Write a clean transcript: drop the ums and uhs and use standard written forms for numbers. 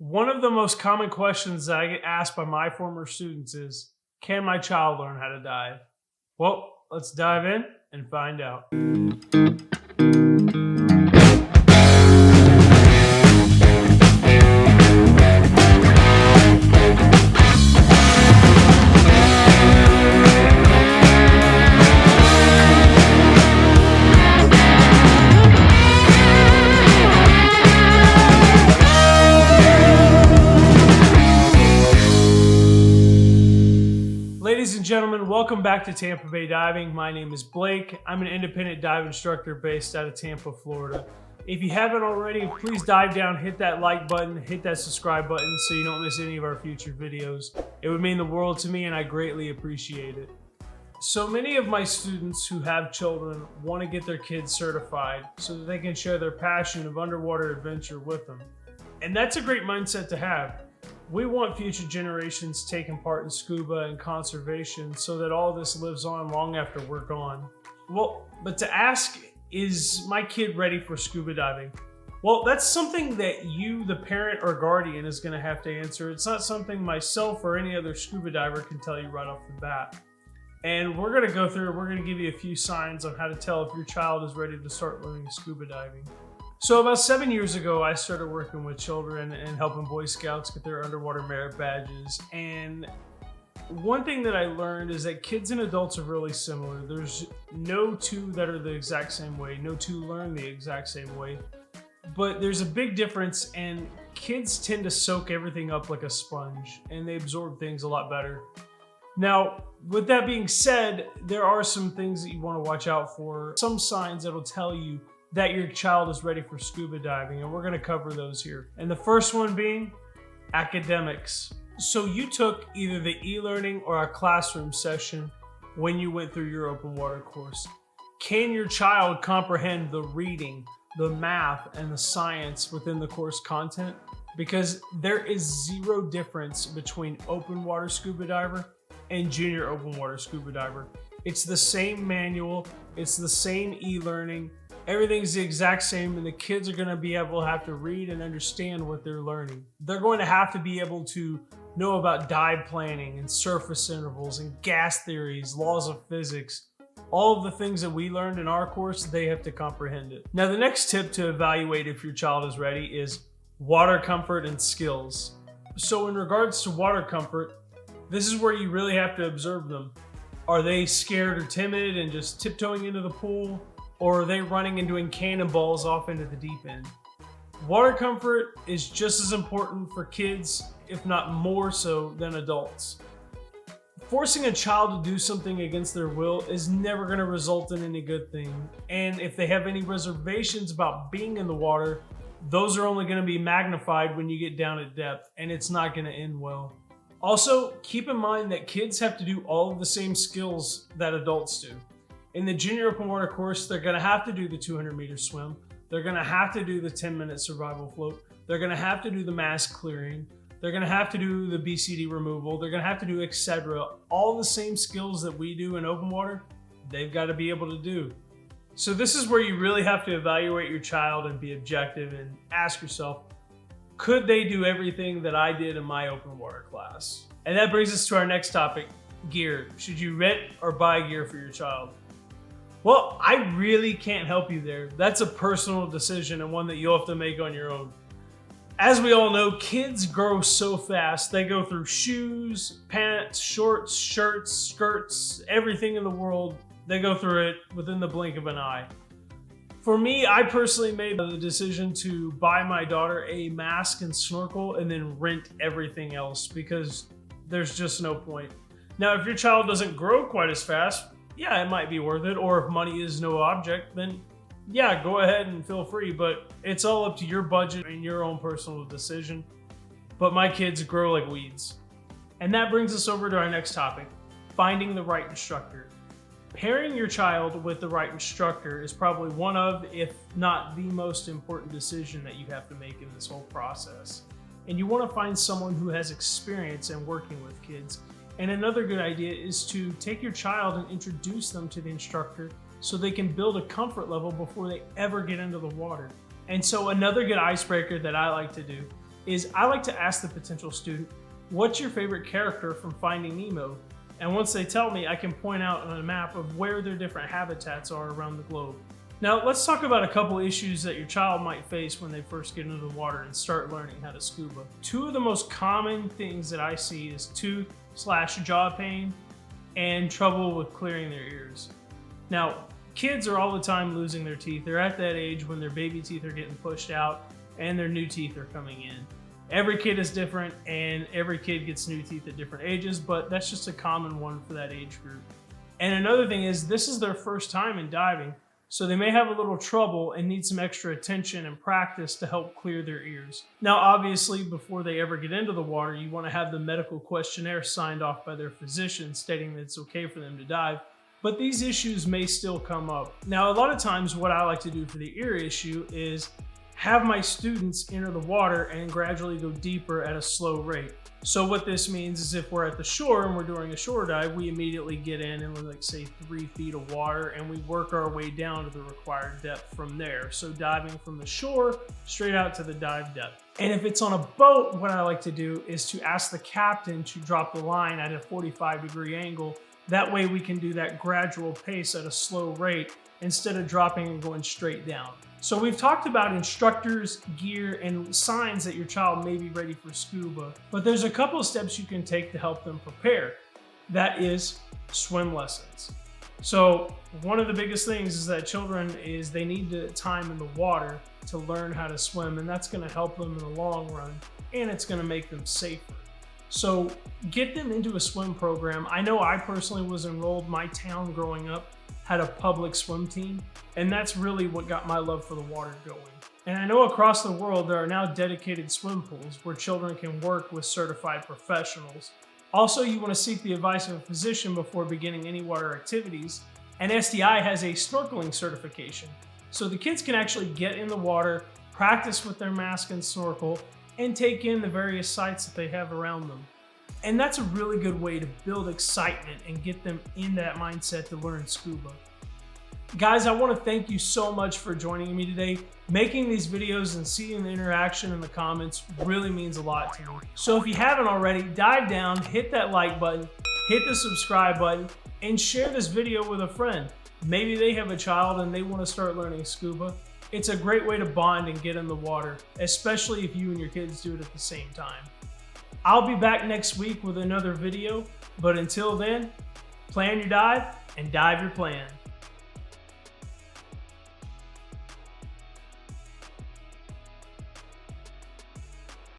One of the most common questions that I get asked by my former students is, can my child learn how to dive? Well, let's dive in and find out. Ladies and gentlemen, welcome back to Tampa Bay Diving. My name is Blake. I'm an independent dive instructor based out of Tampa, Florida. If you haven't already, please dive down, hit that like button, hit that subscribe button so you don't miss any of our future videos. It would mean the world to me and I greatly appreciate it. So many of my students who have children want to get their kids certified so that they can share their passion of underwater adventure with them. And that's a great mindset to have. We want future generations taking part in scuba and conservation so that all this lives on long after we're gone. Well, but to ask, is my kid ready for scuba diving? Well, that's something that you, the parent or guardian, is going to have to answer. It's not something myself or any other scuba diver can tell you right off the bat. And we're going to go through, we're going to give you a few signs on how to tell if your child is ready to start learning scuba diving. So about 7 years ago, I started working with children and helping Boy Scouts get their underwater merit badges. And one thing that I learned is that kids and adults are really similar. There's no two that are the exact same way. No two learn the exact same way. But there's a big difference, and kids tend to soak everything up like a sponge, and they absorb things a lot better. Now, with that being said, there are some things that you want to watch out for. Some signs that'll tell you that your child is ready for scuba diving, and we're going to cover those here. And the first one being academics. So you took either the e-learning or a classroom session when you went through your open water course. Can your child comprehend the reading, the math, and the science within the course content? Because there is zero difference between open water scuba diver and junior open water scuba diver. It's the same manual, it's the same e-learning, everything's the exact same, and the kids are going to be able to have to read and understand what they're learning. They're going to have to be able to know about dive planning and surface intervals and gas theories, laws of physics. All of the things that we learned in our course, they have to comprehend it. Now, the next tip to evaluate if your child is ready is water comfort and skills. So in regards to water comfort, this is where you really have to observe them. Are they scared or timid and just tiptoeing into the pool? Or are they running and doing cannonballs off into the deep end? Water comfort is just as important for kids, if not more so than adults. Forcing a child to do something against their will is never going to result in any good thing. And if they have any reservations about being in the water, those are only going to be magnified when you get down at depth, and it's not going to end well. Also, keep in mind that kids have to do all of the same skills that adults do. In the junior open water course, they're going to have to do the 200-meter swim. They're going to have to do the 10-minute survival float. They're going to have to do the mask clearing. They're going to have to do the BCD removal. They're going to have to do etc. All the same skills that we do in open water, they've got to be able to do. So this is where you really have to evaluate your child and be objective and ask yourself, could they do everything that I did in my open water class? And that brings us to our next topic, gear. Should you rent or buy gear for your child? Well, I really can't help you there. That's a personal decision and one that you'll have to make on your own. As we all know, kids grow so fast. They go through shoes, pants, shorts, shirts, skirts, everything in the world. They go through it within the blink of an eye. For me, I personally made the decision to buy my daughter a mask and snorkel and then rent everything else because there's just no point. Now, if your child doesn't grow quite as fast, yeah, it might be worth it. Or if money is no object, then yeah, go ahead and feel free. But it's all up to your budget and your own personal decision. But my kids grow like weeds. And that brings us over to our next topic, finding the right instructor. Pairing your child with the right instructor is probably one of, if not the most important decision that you have to make in this whole process. And you want to find someone who has experience in working with kids. And another good idea is to take your child and introduce them to the instructor so they can build a comfort level before they ever get into the water. And so another good icebreaker that I like to do is I like to ask the potential student, what's your favorite character from Finding Nemo? And once they tell me, I can point out on a map of where their different habitats are around the globe. Now, let's talk about a couple issues that your child might face when they first get into the water and start learning how to scuba. Two of the most common things that I see is tooth/jaw pain and trouble with clearing their ears. Now, kids are all the time losing their teeth. They're at that age when their baby teeth are getting pushed out and their new teeth are coming in. Every kid is different and every kid gets new teeth at different ages, but that's just a common one for that age group. And another thing is this is their first time in diving, so they may have a little trouble and need some extra attention and practice to help clear their ears. Now, obviously, before they ever get into the water, you want to have the medical questionnaire signed off by their physician stating that it's okay for them to dive, but these issues may still come up. Now, a lot of times what I like to do for the ear issue is have my students enter the water and gradually go deeper at a slow rate. So what this means is if we're at the shore and we're doing a shore dive, we immediately get in and we're like say 3 feet of water and we work our way down to the required depth from there. So diving from the shore straight out to the dive depth. And if it's on a boat, what I like to do is to ask the captain to drop the line at a 45-degree angle. That way we can do that gradual pace at a slow rate instead of dropping and going straight down. So we've talked about instructors, gear, and signs that your child may be ready for scuba, but there's a couple of steps you can take to help them prepare. That is swim lessons. So one of the biggest things is that children they need the time in the water to learn how to swim, and that's gonna help them in the long run, and it's gonna make them safer. So get them into a swim program. I know I personally was enrolled, my town growing up had a public swim team, and that's really what got my love for the water going. And I know across the world there are now dedicated swim pools where children can work with certified professionals. Also, you want to seek the advice of a physician before beginning any water activities, and SDI has a snorkeling certification. So the kids can actually get in the water, practice with their mask and snorkel, and take in the various sights that they have around them. And that's a really good way to build excitement and get them in that mindset to learn scuba. Guys, I want to thank you so much for joining me today. Making these videos and seeing the interaction in the comments really means a lot to me. So if you haven't already, dive down, hit that like button, hit the subscribe button, and share this video with a friend. Maybe they have a child and they want to start learning scuba. It's a great way to bond and get in the water, especially if you and your kids do it at the same time. I'll be back next week with another video, but until then, plan your dive and dive your plan.